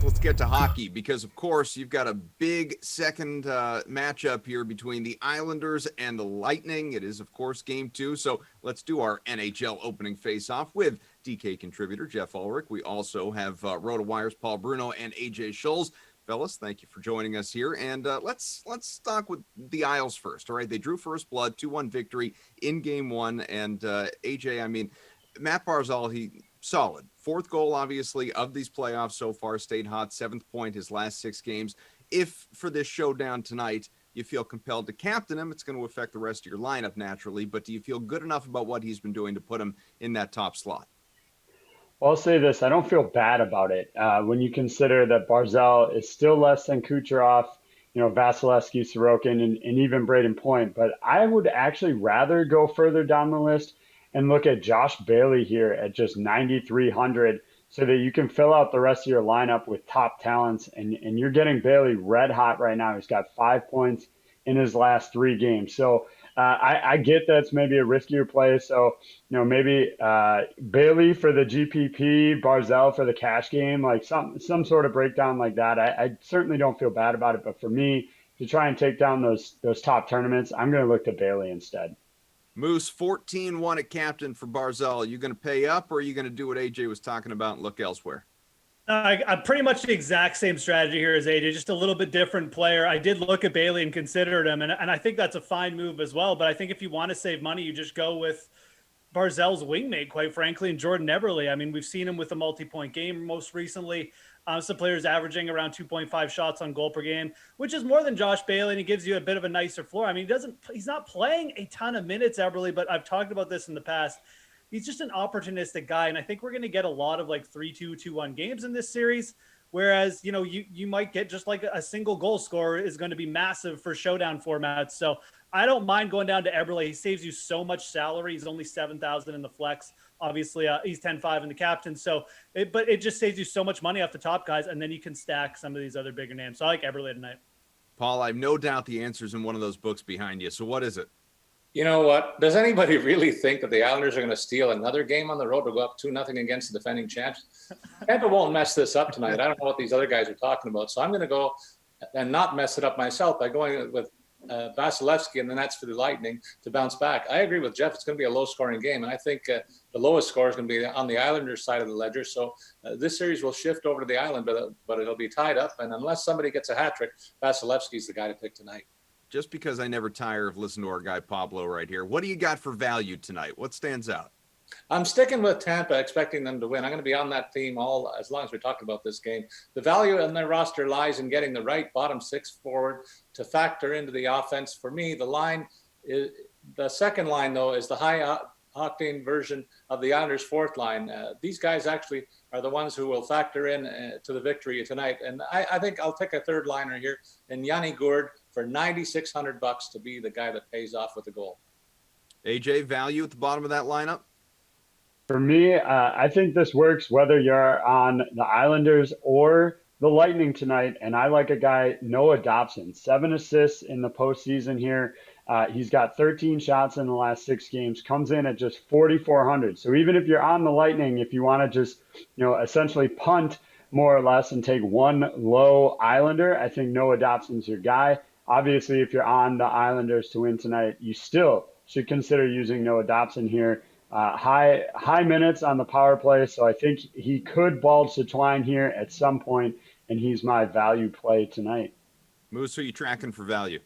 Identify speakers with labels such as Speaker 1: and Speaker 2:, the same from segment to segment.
Speaker 1: Let's get to hockey because, of course, you've got a big second matchup here between the Islanders and the Lightning. It is, of course, game 2. So let's do our NHL opening face-off with DK contributor Geoff Ulrich. We also have Rotowire's Paul Bruno and AJ Scholz. Fellas, thank you for joining us here. And let's talk with the Isles first. All right, they drew first blood, 2-1 victory in game 1. And AJ, I mean, Matt Barzal, he solid. 4th goal, obviously, of these playoffs so far, stayed hot. 7th point his last 6 games. If for this showdown tonight you feel compelled to captain him, it's going to affect the rest of your lineup naturally. But do you feel good enough about what he's been doing to put him in that top slot?
Speaker 2: Well, I'll say this, I don't feel bad about it when you consider that Barzal is still less than Kucherov, Vasilevsky, Sorokin, and even Braden Point. But I would actually rather go further down the list and look at Josh Bailey here at just 9,300 so that you can fill out the rest of your lineup with top talents. And you're getting Bailey red hot right now. He's got 5 points in his last 3 games. So I get that's maybe a riskier play. So, maybe Bailey for the GPP, Barzal for the cash game, like some sort of breakdown like that. I certainly don't feel bad about it. But for me, to try and take down those top tournaments, I'm going to look to Bailey instead.
Speaker 1: Moose, 14-1 at captain for Barzal. Are you going to pay up, or are you going to do what AJ was talking about and look elsewhere?
Speaker 3: I'm pretty much the exact same strategy here as AJ, just a little bit different player. I did look at Bailey and considered him, and I think that's a fine move as well. But I think if you want to save money, you just go with Barzal's wingmate, quite frankly, and Jordan Eberle. I mean, we've seen him with a multi-point game most recently. Some players averaging around 2.5 shots on goal per game, which is more than Josh Bailey, and he gives you a bit of a nicer floor. I mean, he's not playing a ton of minutes, Eberle, but I've talked about this in the past. He's just an opportunistic guy, and I think we're going to get a lot of like 3-2, 2-1 games in this series. Whereas, you might get just like a single goal scorer is going to be massive for showdown formats. So I don't mind going down to Eberle. He saves you so much salary. He's only 7,000 in the flex. Obviously, he's 10-5 in the captain. But it just saves you so much money off the top guys, and then you can stack some of these other bigger names. So I like Eberle tonight.
Speaker 1: Paul, I have no doubt the answer's in one of those books behind you. So what is it?
Speaker 4: You know what? Does anybody really think that the Islanders are going to steal another game on the road to go up 2-0 against the defending champs? Tampa won't mess this up tonight. I don't know what these other guys are talking about. So I'm going to go and not mess it up myself by going with Vasilevsky and the Nets for the Lightning to bounce back. I agree with Geoff. It's going to be a low-scoring game, and I think the lowest score is going to be on the Islanders side of the ledger. So this series will shift over to the Island, but it'll be tied up. And unless somebody gets a hat trick, Vasilevsky's the guy to pick tonight.
Speaker 1: Just because I never tire of listening to our guy Pablo right here. What do you got for value tonight? What stands out?
Speaker 4: I'm sticking with Tampa, expecting them to win. I'm going to be on that theme as long as we're talking about this game. The value in their roster lies in getting the right bottom 6 forward to factor into the offense. For me, the second line, though, is the high octane version of the Islanders' 4th line. These guys actually are the ones who will factor in to the victory tonight. And I think I'll take a third liner here in Yanni Gourde for $9,600 to be the guy that pays off with the goal.
Speaker 1: AJ, value at the bottom of that lineup?
Speaker 2: For me, I think this works whether you're on the Islanders or the Lightning tonight. And I like a guy, Noah Dobson, 7 assists in the postseason here. He's got 13 shots in the last 6 games, comes in at just 4,400. So even if you're on the Lightning, if you want to just, essentially punt more or less and take one low Islander, I think Noah Dobson's your guy. Obviously, if you're on the Islanders to win tonight, you still should consider using Noah Dobson here. High minutes on the power play, so I think he could bulge the twine here at some point, and he's my value play tonight.
Speaker 1: Moose, who are you tracking for value?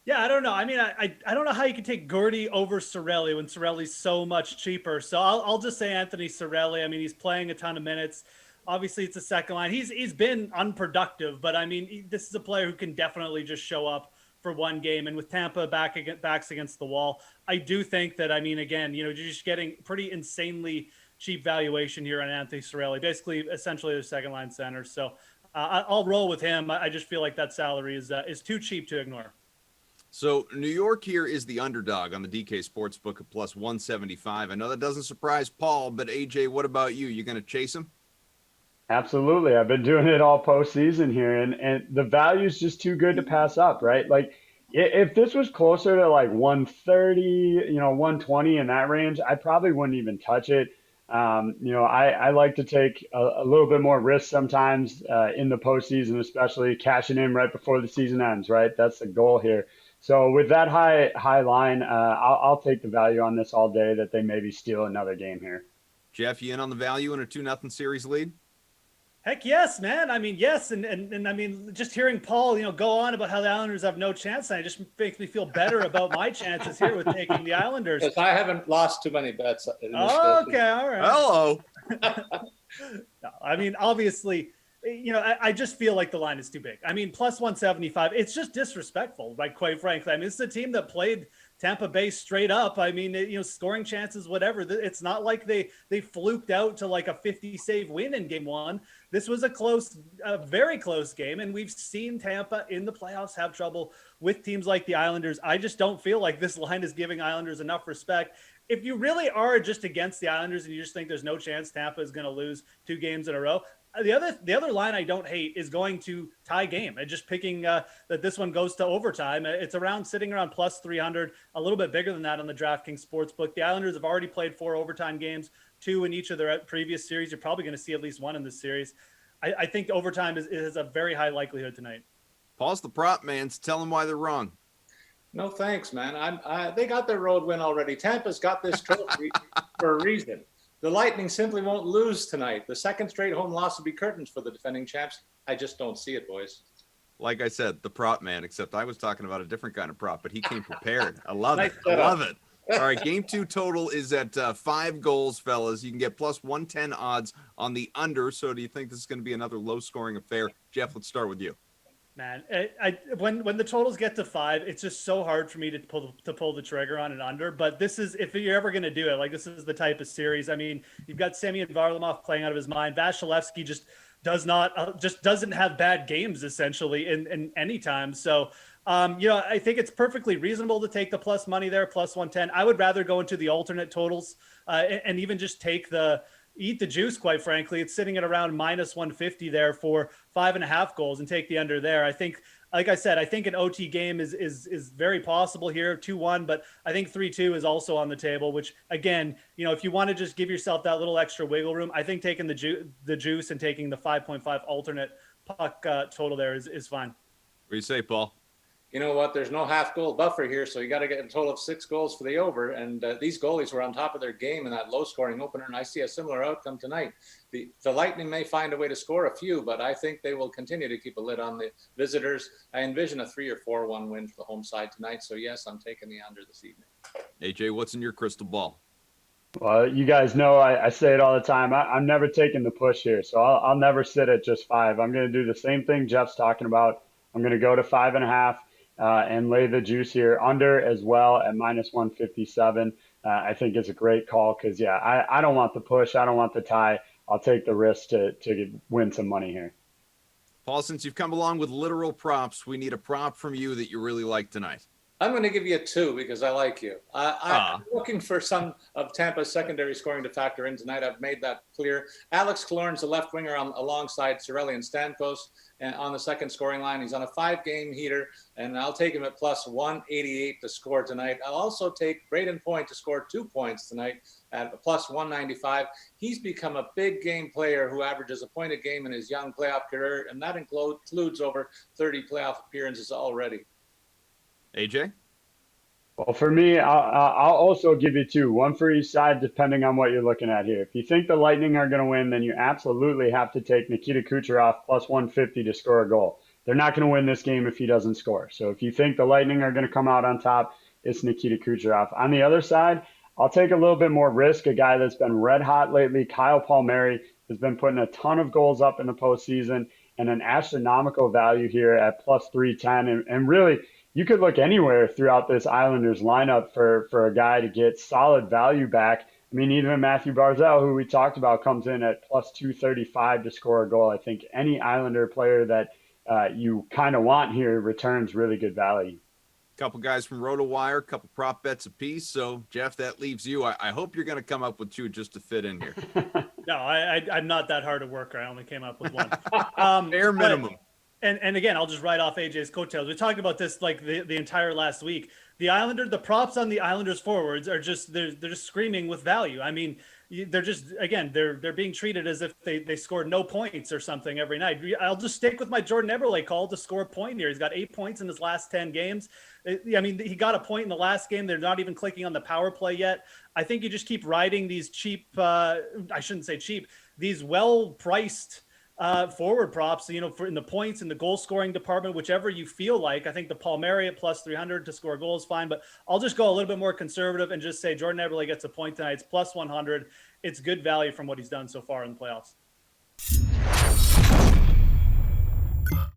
Speaker 3: Yeah, I don't know. I mean, I don't know how you can take Gourde over Cirelli when Cirelli's so much cheaper. So I'll just say Anthony Cirelli. I mean, he's playing a ton of minutes. Obviously, it's a second line. He's been unproductive, but I mean, this is a player who can definitely just show up for one game. And with Tampa backs against the wall, I do think that, I mean, again, you're just getting pretty insanely cheap valuation here on Anthony Cirelli, basically, essentially the second line center. So I'll roll with him. I just feel like that salary is too cheap to ignore.
Speaker 1: So New York here is the underdog on the DK Sportsbook at plus 175. I know that doesn't surprise Paul, but AJ, what about you? You going to chase him?
Speaker 2: Absolutely. I've been doing it all postseason here, and the value's just too good to pass up, right? Like, if this was closer to like 130, 120 in that range, I probably wouldn't even touch it. I like to take a little bit more risk sometimes in the postseason, especially cashing in right before the season ends, right? That's the goal here. So with that high line, I'll take the value on this all day that they maybe steal another game here.
Speaker 1: Jeff, you in on the value in a 2-0 series lead?
Speaker 3: Heck yes, man. I mean, yes. And I mean, just hearing Paul, go on about how the Islanders have no chance, and it just makes me feel better about my chances here with taking the Islanders.
Speaker 4: Because I haven't lost too many bets.
Speaker 3: Okay, all right.
Speaker 1: Hello.
Speaker 3: No, I mean, obviously, I just feel like the line is too big. I mean, plus 175, it's just disrespectful, like, quite frankly. I mean, it's a team that played Tampa Bay straight up. I mean, scoring chances, whatever. It's not like they fluked out to like a 50 save win in game one. This was a very close game. And we've seen Tampa in the playoffs have trouble with teams like the Islanders. I just don't feel like this line is giving Islanders enough respect. If you really are just against the Islanders and you just think there's no chance Tampa is going to lose 2 games in a row, the other line I don't hate is going to tie game and just picking that this one goes to overtime. It's sitting around plus 300, a little bit bigger than that on the DraftKings Sportsbook. The Islanders have already played 4 overtime games, 2 in each of their previous series. You're probably going to see at least 1 in this series. I think overtime is a very high likelihood tonight.
Speaker 1: Paul's the prop man. Tell them why they're wrong.
Speaker 4: No thanks, man. They got their road win already. Tampa's got this trophy for a reason. The Lightning simply won't lose tonight. The second straight home loss will be curtains for the defending champs. I just don't see it, boys.
Speaker 1: Like I said, the prop man, except I was talking about a different kind of prop, but he came prepared. I love it.
Speaker 4: Nice
Speaker 1: I love it. All right, game 2 total is at 5 goals, fellas. You can get plus 110 odds on the under. So do you think this is going to be another low-scoring affair? Jeff, let's start with you.
Speaker 3: Man, when the totals get to 5, it's just so hard for me to pull the trigger on an under. But this is, if you're ever going to do it, like, this is the type of series. I mean, you've got Semyon Varlamov playing out of his mind. Vasilevsky just doesn't have bad games essentially in any time. So, I think it's perfectly reasonable to take the plus money there, plus 110. I would rather go into the alternate totals and even just eat the juice, quite frankly. It's sitting at around minus 150 there for 5.5 goals and take the under there. I think, like I said, I think an OT game is very possible here, 2-1, but I think 3-2 is also on the table, which, again, if you want to just give yourself that little extra wiggle room, I think taking the juice and taking the 5.5 alternate puck total there is fine.
Speaker 1: What do you say, Paul?
Speaker 4: You know what? There's no half goal buffer here, so you got to get a total of 6 goals for the over. And these goalies were on top of their game in that low-scoring opener, and I see a similar outcome tonight. The Lightning may find a way to score a few, but I think they will continue to keep a lid on the visitors. I envision a 3 or 4-1 win for the home side tonight. So yes, I'm taking the under this evening.
Speaker 1: AJ, what's in your crystal ball?
Speaker 2: Well, you guys know I say it all the time. I'm never taking the push here, so I'll never sit at just 5. I'm going to do the same thing Jeff's talking about. I'm going to go to 5.5. And lay the juice here under as well at minus 157. I think it's a great call because, I don't want the push. I don't want the tie. I'll take the risk to win some money here.
Speaker 1: Paul, since you've come along with literal props, we need a prop from you that you really like tonight.
Speaker 4: I'm going to give you a 2 because I like you. I'm looking for some of Tampa's secondary scoring to factor in tonight. I've made that clear. Alex Killorn's the left winger alongside Cirelli and Stamkos and on the second scoring line. He's on a 5-game heater, and I'll take him at plus 188 to score tonight. I'll also take Braden Point to score 2 points tonight at plus 195. He's become a big game player who averages a point a game in his young playoff career, and that includes over 30 playoff appearances already.
Speaker 1: AJ?
Speaker 2: Well, for me, I'll also give you 2, 1 for each side, depending on what you're looking at here. If you think the Lightning are going to win, then you absolutely have to take Nikita Kucherov plus 150 to score a goal. They're not going to win this game if he doesn't score. So if you think the Lightning are going to come out on top, it's Nikita Kucherov. On the other side, I'll take a little bit more risk. A guy that's been red hot lately, Kyle Palmieri, has been putting a ton of goals up in the postseason and an astronomical value here at plus 310. And really, you could look anywhere throughout this Islanders lineup for a guy to get solid value back. I mean, even Matthew Barzal, who we talked about, comes in at plus 235 to score a goal. I think any Islander player that you kind of want here returns really good value.
Speaker 1: Couple guys from Rotowire, couple prop bets apiece. So, Jeff, that leaves you. I hope you're going to come up with 2 just to fit in here.
Speaker 3: No, I'm not that hard a worker. I only came up with 1.
Speaker 1: Bare minimum.
Speaker 3: And again, I'll just write off AJ's coattails. We talked about this like the entire last week. The props on the Islanders forwards are just they're just screaming with value. I mean, they're just, again, they're being treated as if they scored no points or something every night. I'll just stick with my Jordan Eberle call to score a point here. He's got 8 points in his last 10 games. I mean, he got a point in the last game. They're not even clicking on the power play yet. I think you just keep riding these cheap, I shouldn't say cheap, these well-priced forward props, you know, for in the points in the goal scoring department, whichever you feel like. I think the Palmieri at plus 300 to score goals fine, but I'll just go a little bit more conservative and just say Jordan Eberle gets a point tonight. It's plus 100. It's good value from what he's done so far in the playoffs.